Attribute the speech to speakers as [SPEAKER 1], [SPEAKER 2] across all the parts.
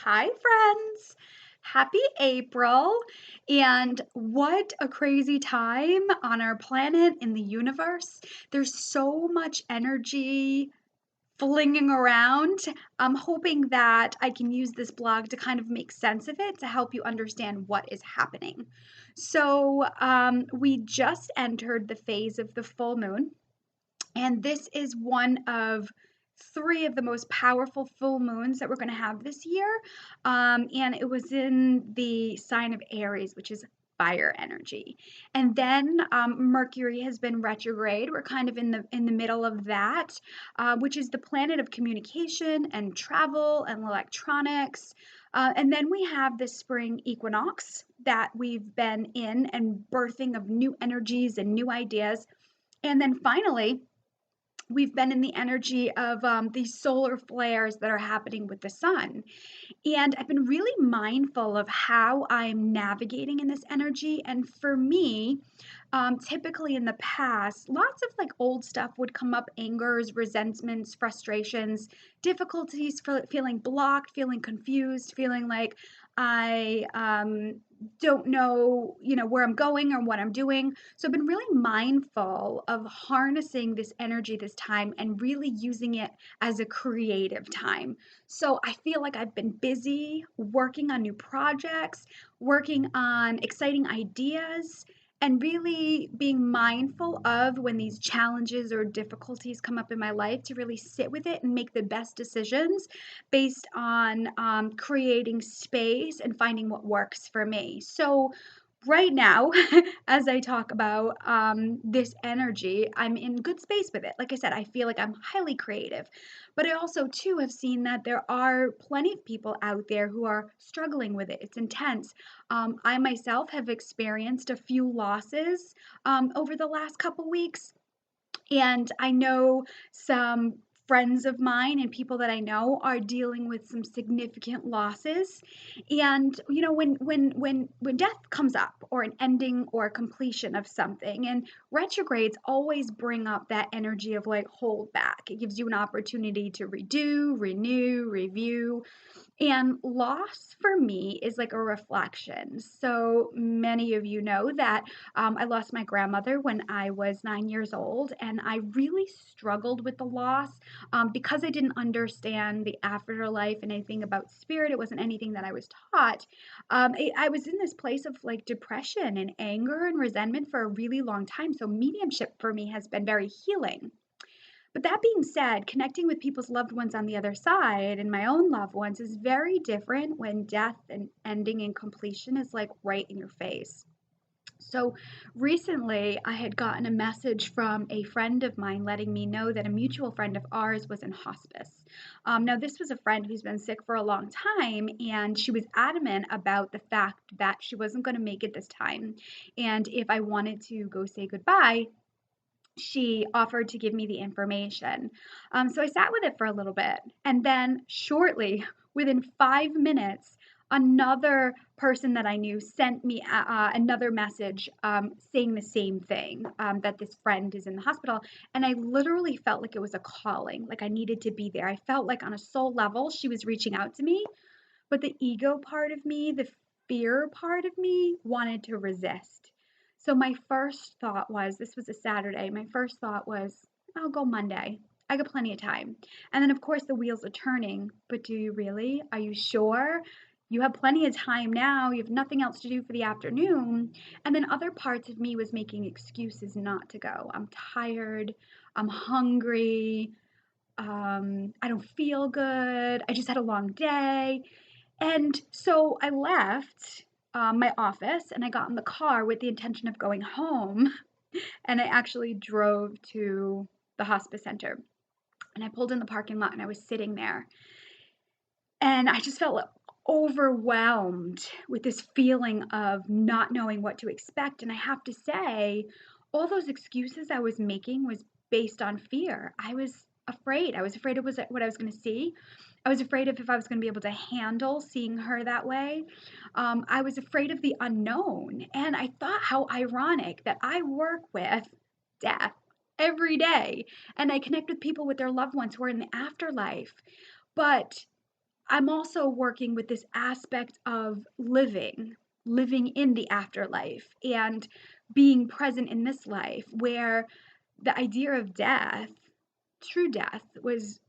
[SPEAKER 1] Hi, friends. Happy April. And what a crazy time on our planet in the universe. There's so much energy flinging around. I'm hoping that I can use this blog to kind of make sense of it to help you understand what is happening. We just entered the phase of the full moon. And this is one of three of the most powerful full moons that we're going to have this year. And it was in the sign of Aries, which is fire energy. And then Mercury has been retrograde. We're kind of in the middle of that, which is the planet of communication and travel and electronics. And then we have the spring equinox that we've been in and birthing of new energies and new ideas. And then finally, we've been in the energy of these solar flares that are happening with the sun. And I've been really mindful of how I'm navigating in this energy. And for me, typically in the past, lots of like old stuff would come up: angers, resentments, frustrations, difficulties for feeling blocked, feeling confused, feeling like I don't know, where I'm going or what I'm doing. So I've been really mindful of harnessing this energy this time and really using it as a creative time. So I feel like I've been busy working on new projects, working on exciting ideas, and really being mindful of when these challenges or difficulties come up in my life to really sit with it and make the best decisions based on creating space and finding what works for me. So, right now, as I talk about this energy, I'm in good space with it. Like I said, I feel like I'm highly creative. But I also, too, have seen that there are plenty of people out there who are struggling with it. It's intense. I myself have experienced a few losses over the last couple weeks. And I know some friends of mine and people that I know are dealing with some significant losses. And when death comes up, or an ending or a completion of something, and retrogrades always bring up that energy of like hold back. It gives you an opportunity to redo, renew, review. And loss for me is like a reflection. So many of you know that I lost my grandmother when I was 9 years old, and I really struggled with the loss because I didn't understand the afterlife and anything about spirit. It wasn't anything that I was taught. I was in this place of like depression and anger and resentment for a really long time. So, mediumship for me has been very healing. But that being said, connecting with people's loved ones on the other side and my own loved ones is very different when death and ending and completion is like right in your face. So recently, I had gotten a message from a friend of mine letting me know that a mutual friend of ours was in hospice. Now, this was a friend who's been sick for a long time, and she was adamant about the fact that she wasn't going to make it this time. And if I wanted to go say goodbye, she offered to give me the information. So I sat with it for a little bit. And then, shortly, within 5 minutes, another person that I knew sent me another message saying the same thing, that this friend is in the hospital. And I literally felt like it was a calling, like I needed to be there. I felt like on a soul level, she was reaching out to me. But the ego part of me, the fear part of me, wanted to resist. So my first thought was, this was a Saturday, my first thought was, I'll go Monday. I got plenty of time. And then, of course, the wheels are turning. But do you really? Are you sure? You have plenty of time now. You have nothing else to do for the afternoon. And then other parts of me was making excuses not to go. I'm tired. I'm hungry. I don't feel good. I just had a long day. And so I left my office and I got in the car with the intention of going home. And I actually drove to the hospice center. And I pulled in the parking lot and I was sitting there. And I just felt overwhelmed with this feeling of not knowing what to expect. And I have to say, all those excuses I was making was based on fear. I was afraid. I was afraid it was what I was going to see. I was afraid of if I was going to be able to handle seeing her that way. I was afraid of the unknown. And I thought how ironic that I work with death every day and I connect with people with their loved ones who are in the afterlife. But I'm also working with this aspect of living in the afterlife and being present in this life where the idea of death, true death, was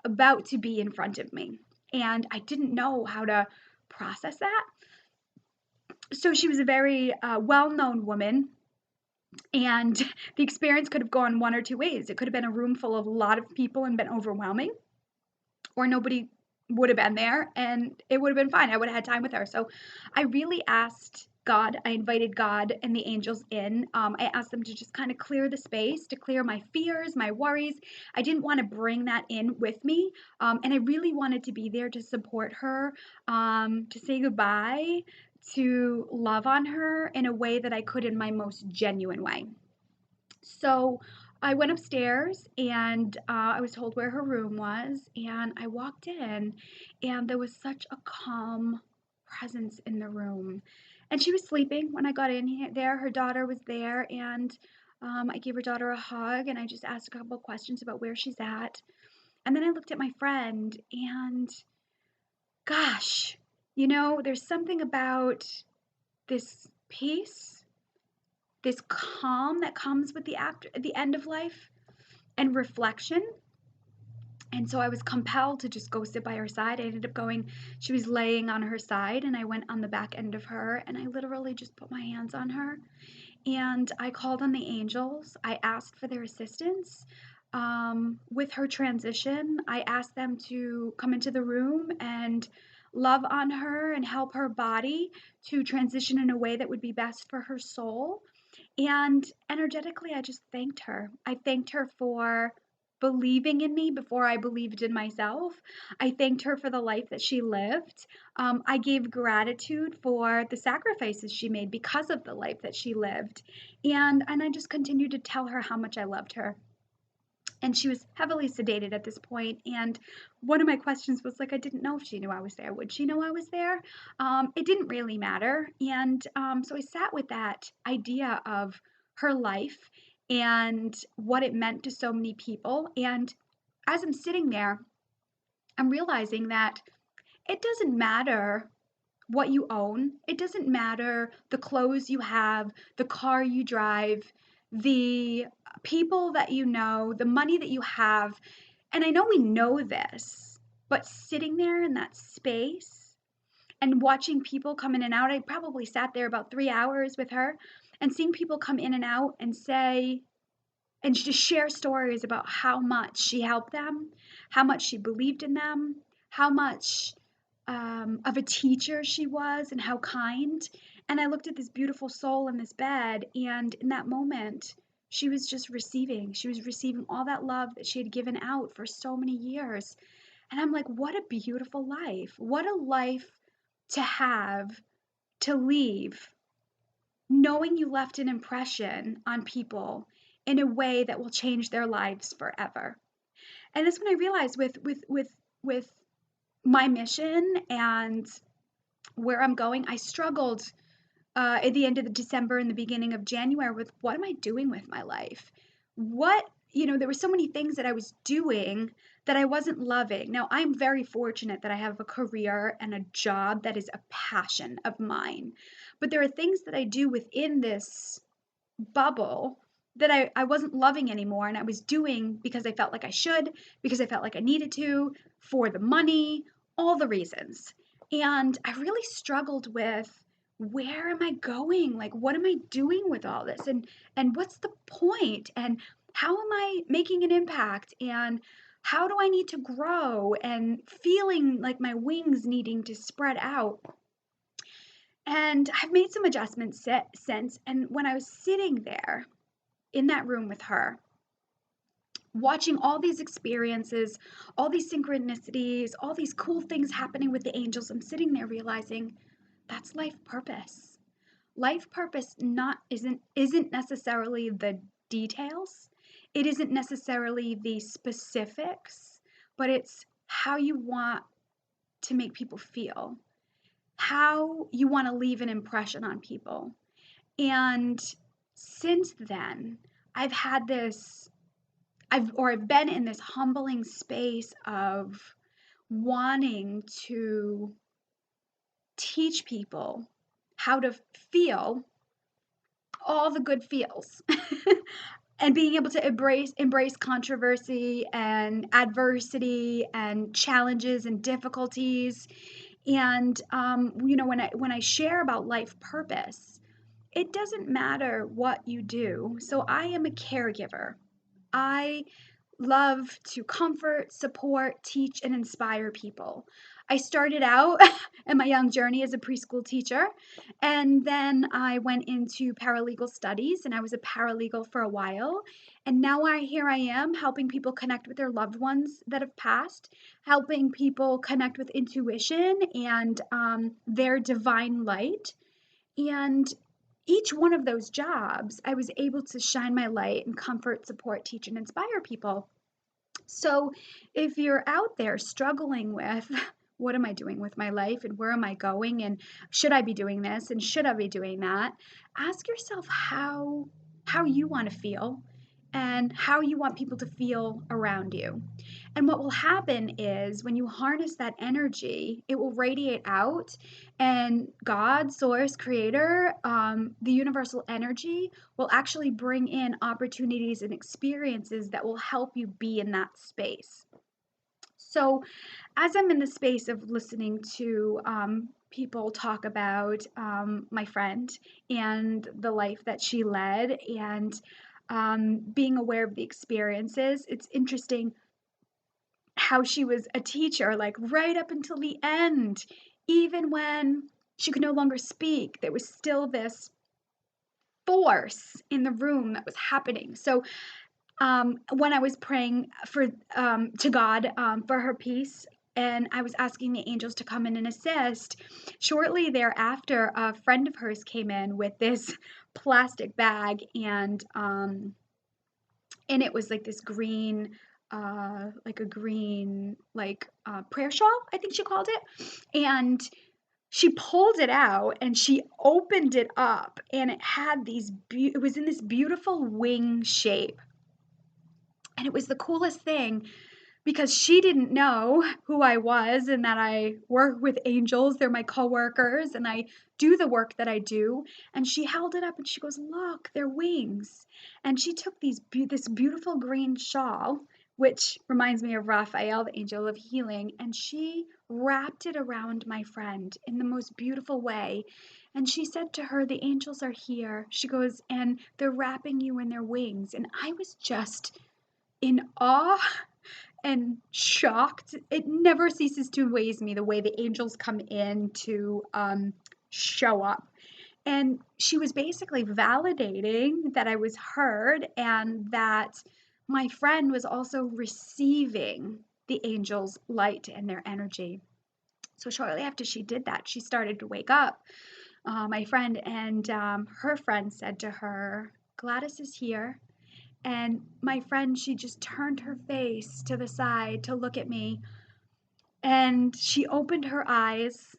[SPEAKER 1] about to be in front of me. And I didn't know how to process that. So she was a very well known woman. And the experience could have gone one or two ways. It could have been a room full of a lot of people and been overwhelming, or nobody would have been there and it would have been fine. I would have had time with her. So I really asked God, I invited God and the angels in. I asked them to just kind of clear the space, to clear my fears, my worries. I didn't want to bring that in with me. And I really wanted to be there to support her, to say goodbye, to love on her in a way that I could in my most genuine way. So I went upstairs and I was told where her room was, and I walked in, and there was such a calm presence in the room. And she was sleeping when I got in there. Her daughter was there, and I gave her daughter a hug, and I just asked a couple of questions about where she's at. And then I looked at my friend, and gosh, there's something about this peace, this calm that comes with the end of life and reflection. And so I was compelled to just go sit by her side. I ended up going, she was laying on her side, and I went on the back end of her, and I literally just put my hands on her. And I called on the angels. I asked for their assistance with her transition. I asked them to come into the room and love on her and help her body to transition in a way that would be best for her soul. And energetically, I just thanked her. I thanked her for believing in me before I believed in myself. I thanked her for the life that she lived. I gave gratitude for the sacrifices she made because of the life that she lived. And I just continued to tell her how much I loved her. And she was heavily sedated at this point. And one of my questions was like, I didn't know if she knew I was there. Would she know I was there? It didn't really matter. And so I sat with that idea of her life and what it meant to so many people. And as I'm sitting there, I'm realizing that it doesn't matter what you own. It doesn't matter the clothes you have, the car you drive, the people that you know, the money that you have. And I know we know this, but sitting there in that space and watching people come in and out, I probably sat there about 3 hours with her and seeing people come in and out and say, and just share stories about how much she helped them, how much she believed in them, how much of a teacher she was, and how kind. And I looked at this beautiful soul in this bed, and in that moment, she was just receiving. She was receiving all that love that she had given out for so many years. And I'm like, what a beautiful life. What a life to have, to leave, knowing you left an impression on people in a way that will change their lives forever. And that's when I realized with my mission and where I'm going, I struggled at the end of the December and the beginning of January with what am I doing with my life? There were so many things that I was doing that I wasn't loving. Now, I'm very fortunate that I have a career and a job that is a passion of mine. But there are things that I do within this bubble that I wasn't loving anymore. And I was doing because I felt like I should, because I felt like I needed to, for the money, all the reasons. And I really struggled with where am I going? Like, what am I doing with all this? And what's the point? And how am I making an impact? And how do I need to grow? And feeling like my wings needing to spread out. And I've made some adjustments since. And when I was sitting there in that room with her, watching all these experiences, all these synchronicities, all these cool things happening with the angels, I'm sitting there realizing that's life purpose. Life purpose not isn't necessarily the details. It isn't necessarily the specifics, but it's how you want to make people feel, how you want to leave an impression on people. And since then, I've had this I've been in this humbling space of wanting to teach people how to feel all the good feels and being able to embrace controversy and adversity and challenges and difficulties. And when I share about life purpose, it doesn't matter what you do. So I am a caregiver. I love to comfort, support, teach, and inspire people. I started out in my young journey as a preschool teacher, and then I went into paralegal studies, and I was a paralegal for a while. And now here I am helping people connect with their loved ones that have passed, helping people connect with intuition and their divine light. And each one of those jobs, I was able to shine my light and comfort, support, teach, and inspire people. So if you're out there struggling with what am I doing with my life and where am I going and should I be doing this and should I be doing that, ask yourself how you want to feel and how you want people to feel around you. And what will happen is when you harness that energy, it will radiate out, and God, source, creator, the universal energy will actually bring in opportunities and experiences that will help you be in that space. So, as I'm in the space of listening to people talk about my friend and the life that she led and being aware of the experiences, it's interesting how she was a teacher, like right up until the end. Even when she could no longer speak, there was still this force in the room that was happening. So when I was praying for to God for her peace, and I was asking the angels to come in and assist, shortly thereafter, a friend of hers came in with this plastic bag, and it was like this green, like a green, like prayer shawl, I think she called it. And she pulled it out and she opened it up, and it had it was in this beautiful wing shape. And it was the coolest thing because she didn't know who I was and that I work with angels. They're my coworkers and I do the work that I do. And she held it up and she goes, "Look, they're wings." And she took this beautiful green shawl, which reminds me of Raphael, the angel of healing, and she wrapped it around my friend in the most beautiful way. And she said to her, "The angels are here." She goes, "And they're wrapping you in their wings." And I was just in awe and shocked. It never ceases to amaze me the way the angels come in to show up. And she was basically validating that I was heard and that my friend was also receiving the angels' light and their energy. So shortly after she did that, she started to wake up, my friend, and her friend said to her, "Gladys is here." And my friend, she just turned her face to the side to look at me. And she opened her eyes.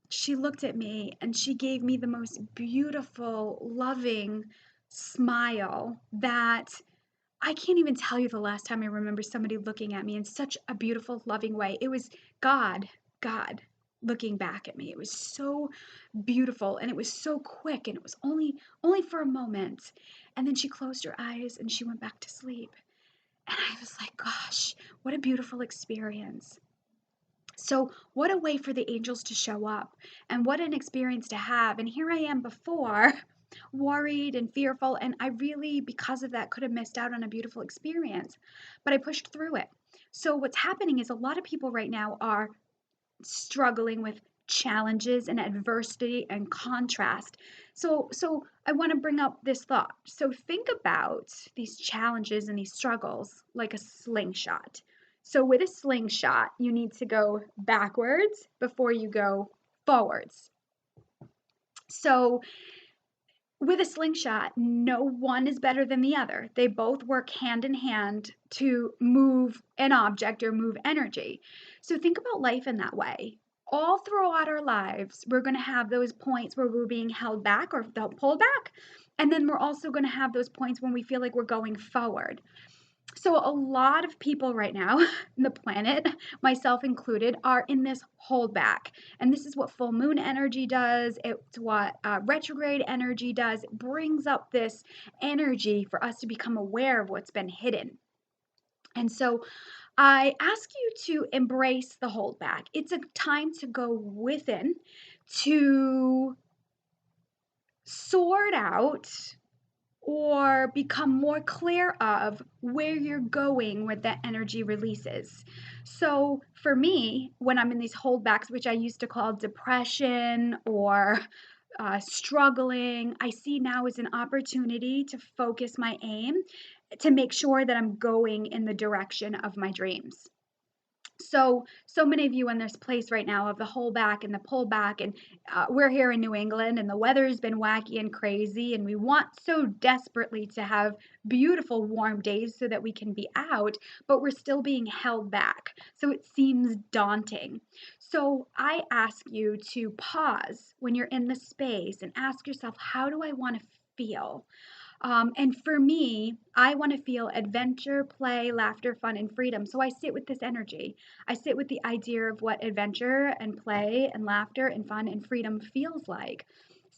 [SPEAKER 1] She looked at me and she gave me the most beautiful, loving smile that I can't even tell you the last time I remember somebody looking at me in such a beautiful, loving way. It was God looking back at me. It was so beautiful and it was so quick and it was only for a moment. And then she closed her eyes and she went back to sleep. And I was like, gosh, what a beautiful experience. So, what a way for the angels to show up and what an experience to have. And here I am before, worried and fearful. And I really, because of that, could have missed out on a beautiful experience. But I pushed through it. So, what's happening is a lot of people right now are struggling with challenges and adversity and contrast. So I want to bring up this thought. So think about these challenges and these struggles like a slingshot. So with a slingshot, you need to go backwards before you go forwards. So with a slingshot, no one is better than the other. They both work hand in hand to move an object or move energy. So think about life in that way. All throughout our lives, we're going to have those points where we're being held back or pulled back. And then we're also going to have those points when we feel like we're going forward. So a lot of people right now in the planet, myself included, are in this holdback. And this is what full moon energy does. It's what retrograde energy does. It brings up this energy for us to become aware of what's been hidden. And so I ask you to embrace the holdback. It's a time to go within, to sort out or become more clear of where you're going with that energy releases. So for me, when I'm in these holdbacks, which I used to call depression or struggling, I see now as an opportunity to focus my aim to make sure that I'm going in the direction of my dreams. So many of you in this place right now of the holdback and the pullback, and we're here in New England, and the weather's been wacky and crazy, and we want so desperately to have beautiful warm days so that we can be out, but we're still being held back. So it seems daunting. So I ask you to pause when you're in the space and ask yourself, how do I want to feel? And for me, I want to feel adventure, play, laughter, fun, and freedom. So I sit with this energy. I sit with the idea of what adventure and play and laughter and fun and freedom feels like.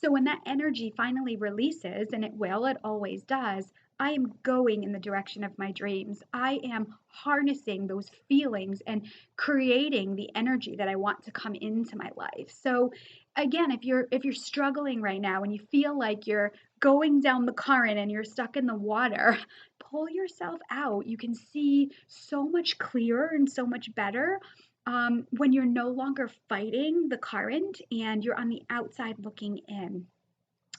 [SPEAKER 1] So when that energy finally releases, and it will, it always does, I am going in the direction of my dreams. I am harnessing those feelings and creating the energy that I want to come into my life. So again, if you're struggling right now and you feel like you're going down the current and you're stuck in the water, pull yourself out. You can see so much clearer and so much better when you're no longer fighting the current and you're on the outside looking in.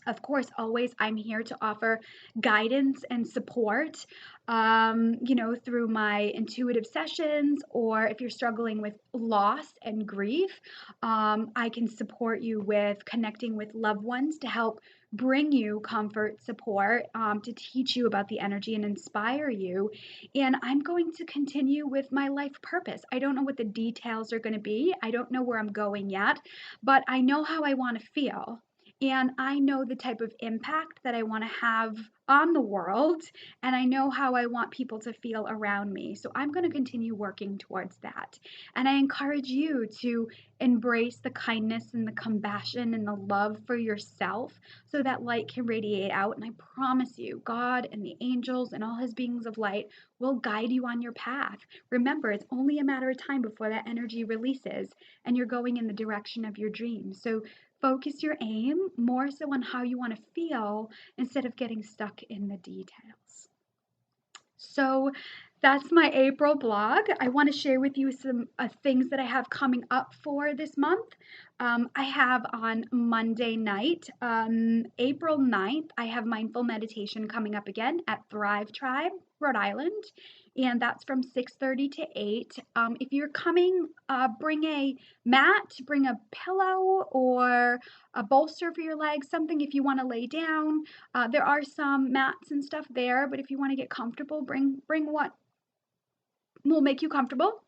[SPEAKER 1] Of course, always I'm here to offer guidance and support, through my intuitive sessions, or if you're struggling with loss and grief, I can support you with connecting with loved ones to help bring you comfort, support, to teach you about the energy and inspire you. And I'm going to continue with my life purpose. I don't know what the details are going to be. I don't know where I'm going yet, but I know how I want to feel. And I know the type of impact that I want to have on the world, and I know how I want people to feel around me. So I'm going to continue working towards that. And I encourage you to embrace the kindness and the compassion and the love for yourself so that light can radiate out. And I promise you, God and the angels and all his beings of light will guide you on your path. Remember, it's only a matter of time before that energy releases and you're going in the direction of your dreams. So focus your aim more so on how you want to feel instead of getting stuck in the details. So that's my April blog. I want to share with you some things that I have coming up for this month. I have on Monday night, April 9th, I have mindful meditation coming up again at Thrive Tribe, Rhode Island. And that's from 6:30 to 8. If you're coming, bring a mat, bring a pillow or a bolster for your legs, something if you want to lay down. There are some mats and stuff there, but if you want to get comfortable, bring what will make you comfortable.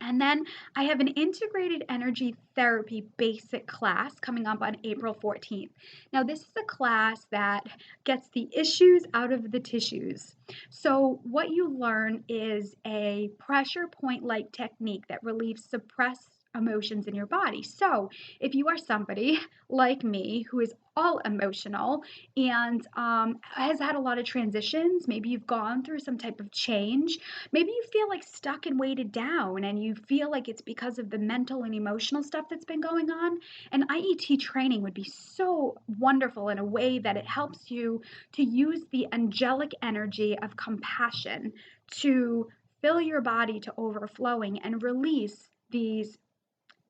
[SPEAKER 1] And then I have an integrated energy therapy basic class coming up on April 14th. Now, this is a class that gets the issues out of the tissues. So, what you learn is a pressure point like technique that relieves suppressed emotions in your body. So, if you are somebody like me who is all emotional and has had a lot of transitions, maybe you've gone through some type of change. Maybe you feel like stuck and weighted down, and you feel like it's because of the mental and emotional stuff that's been going on. And IET training would be so wonderful in a way that it helps you to use the angelic energy of compassion to fill your body to overflowing and release these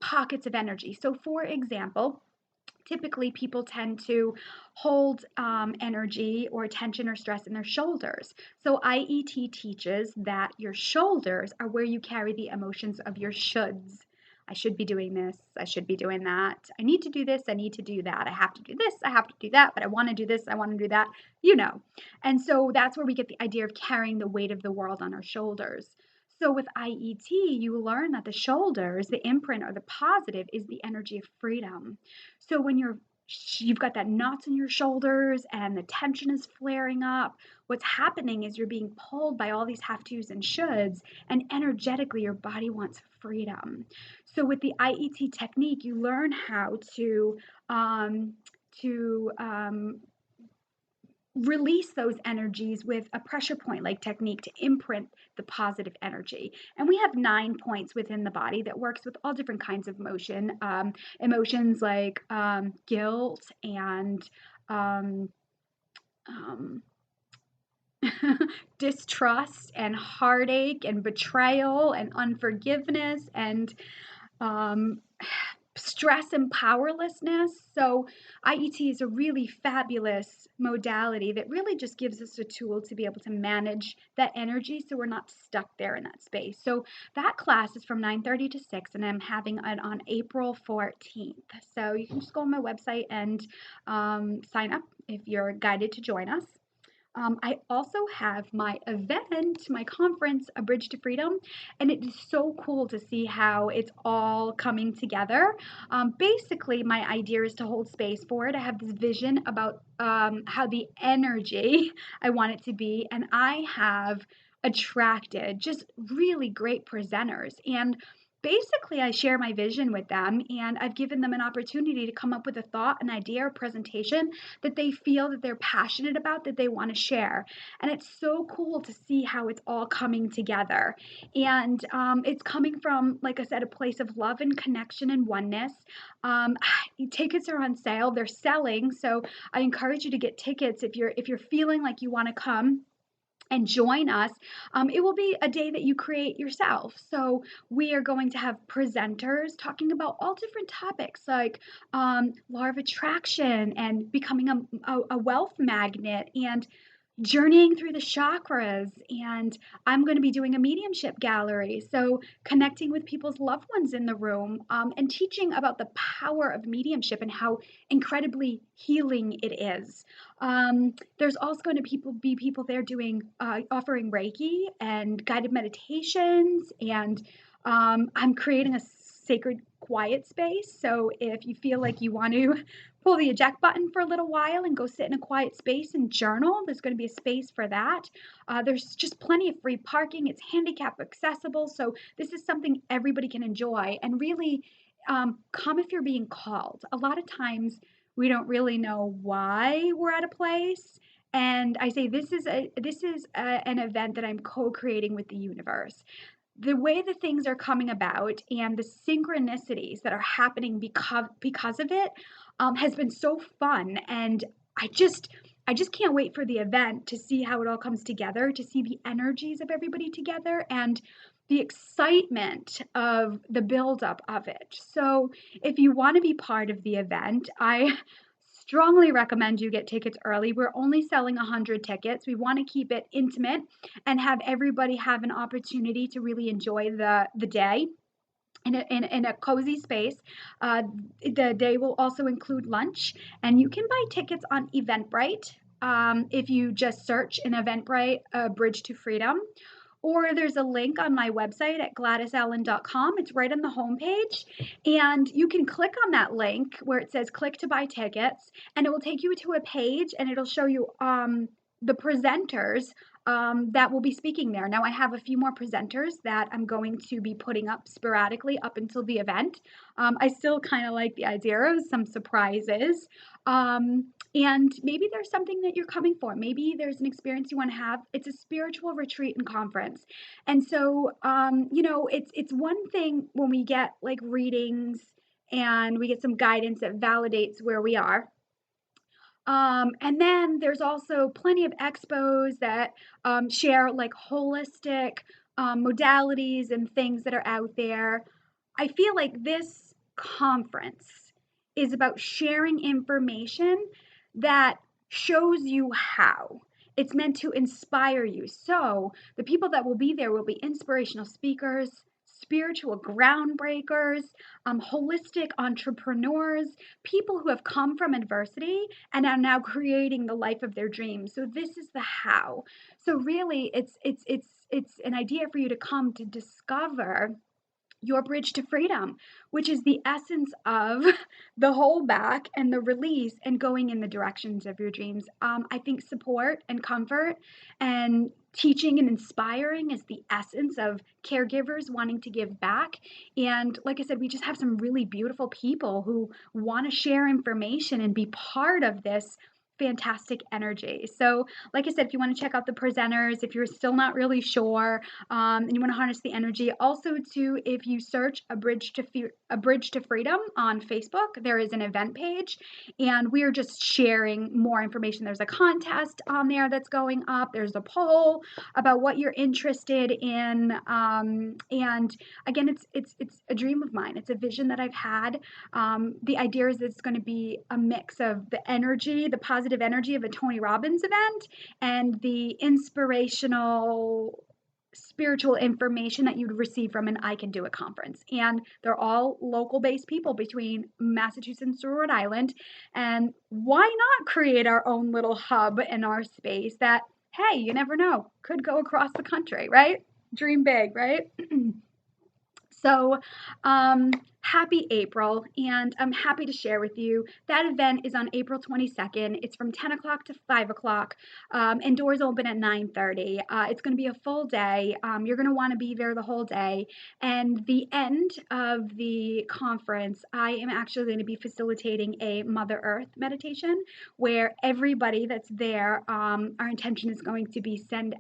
[SPEAKER 1] pockets of energy. So, for example, typically people tend to hold energy or tension or stress in their shoulders. So IET teaches that your shoulders are where you carry the emotions of your shoulds. I should be doing this. I should be doing that. I need to do this. I need to do that. I have to do this. I have to do that. But I want to do this. I want to do that. You know. And so that's where we get the idea of carrying the weight of the world on our shoulders. So with IET, you learn that the shoulders, the imprint or the positive, is the energy of freedom. So when you're you've got that knots in your shoulders and the tension is flaring up. What's happening is you're being pulled by all these have tos and shoulds, and energetically your body wants freedom. So with the IET technique, you learn how um, to release those energies with a pressure point like technique to imprint the positive energy. And we have 9 points within the body that works with all different kinds of emotions like guilt and um, um, distrust and heartache and betrayal and unforgiveness and um, stress and powerlessness. So, IET is a really fabulous modality that really just gives us a tool to be able to manage that energy so we're not stuck there in that space. So, that class is from 9:30 to 6, and I'm having it on April 14th. So, you can just go on my website and sign up if you're guided to join us. I also have my event, my conference, A Bridge to Freedom, and it is so cool to see how it's all coming together. Basically, my idea is to hold space for it. I have this vision about how the energy I want it to be, and I have attracted just really great presenters. And basically, I share my vision with them, and I've given them an opportunity to come up with a thought, an idea, or presentation that they feel that they're passionate about, that they want to share. And it's so cool to see how it's all coming together. And it's coming from, like I said, a place of love and connection and oneness. Um, Tickets are on sale; they're selling, so I encourage you to get tickets if you're feeling like you want to come and join us. It will be a day that you create yourself. So we are going to have presenters talking about all different topics like law of attraction and becoming a wealth magnet and journeying through the chakras. And I'm going to be doing a mediumship gallery, so connecting with people's loved ones in the room, and teaching about the power of mediumship and how incredibly healing it is. There's also going to be people there doing offering Reiki and guided meditations, and I'm creating a sacred quiet space. So if you feel like you want to pull the eject button for a little while and go sit in a quiet space and journal, there's going to be a space for that. There's just plenty of free parking. It's handicap accessible. So this is something everybody can enjoy, and really come if you're being called. A lot of times we don't really know why we're at a place. And I say an event that I'm co-creating with the universe. The way the things are coming about and the synchronicities that are happening because of it has been so fun. And I just can't wait for the event to see how it all comes together, to see the energies of everybody together and the excitement of the buildup of it. So if you want to be part of the event, I strongly recommend you get tickets early. We're only selling 100 tickets. We want to keep it intimate and have everybody have an opportunity to really enjoy the day in a cozy space. Uh, the day will also include lunch, and you can buy tickets on Eventbrite. If you just search in Eventbrite, Bridge to Freedom, or there's a link on my website at GladysAllen.com. It's right on the homepage. And you can click on that link where it says click to buy tickets, and it will take you to a page and it'll show you the presenters that will be speaking there. Now, I have a few more presenters that I'm going to be putting up sporadically up until the event. I still kind of like the idea of some surprises. And maybe there's something that you're coming for. Maybe there's an experience you want to have. It's a spiritual retreat and conference. And so, it's one thing when we get like readings and we get some guidance that validates where we are. And then there's also plenty of expos that share like holistic modalities and things that are out there. I feel like this conference is about sharing information that shows you how. It's meant to inspire you. So the people that will be there will be inspirational speakers, spiritual groundbreakers, holistic entrepreneurs, people who have come from adversity and are now creating the life of their dreams. So this is the how. So really, it's an idea for you to come to discover your bridge to freedom, which is the essence of the hold back and the release and going in the directions of your dreams. I think support and comfort and teaching and inspiring is the essence of caregivers wanting to give back. And like I said, we just have some really beautiful people who want to share information and be part of this fantastic energy. So, like I said, if you want to check out the presenters, if you're still not really sure, and you want to harness the energy, also too, if you search a bridge to freedom on Facebook, there is an event page, and we are just sharing more information. There's a contest on there that's going up. There's a poll about what you're interested in, and again, it's a dream of mine. It's a vision that I've had. The idea is it's going to be a mix of the energy, the positive energy of a Tony Robbins event, and the inspirational spiritual information that you'd receive from an I Can Do It conference. And they're all local based people between Massachusetts and Rhode Island. And why not create our own little hub in our space that, hey, you never know, could go across the country, right? Dream big, right? So, happy April, and I'm happy to share with you that event is on April 22nd. It's from 10 o'clock to 5 o'clock, and doors open at 9:30. It's going to be a full day. You're going to want to be there the whole day. And the end of the conference, I am actually going to be facilitating a Mother Earth meditation where everybody that's there, our intention is going to be send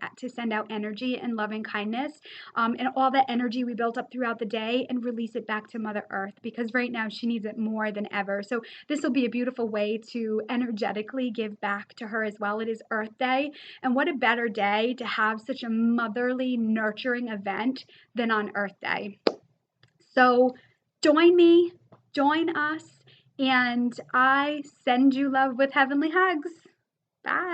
[SPEAKER 1] out energy and loving kindness, and all that energy we built up throughout the day and release it back to Mother Earth, because right now she needs it more than ever. So this will be a beautiful way to energetically give back to her as well. It is Earth Day, and what a better day to have such a motherly, nurturing event than on Earth Day. So join me, join us, and I send you love with heavenly hugs. Bye.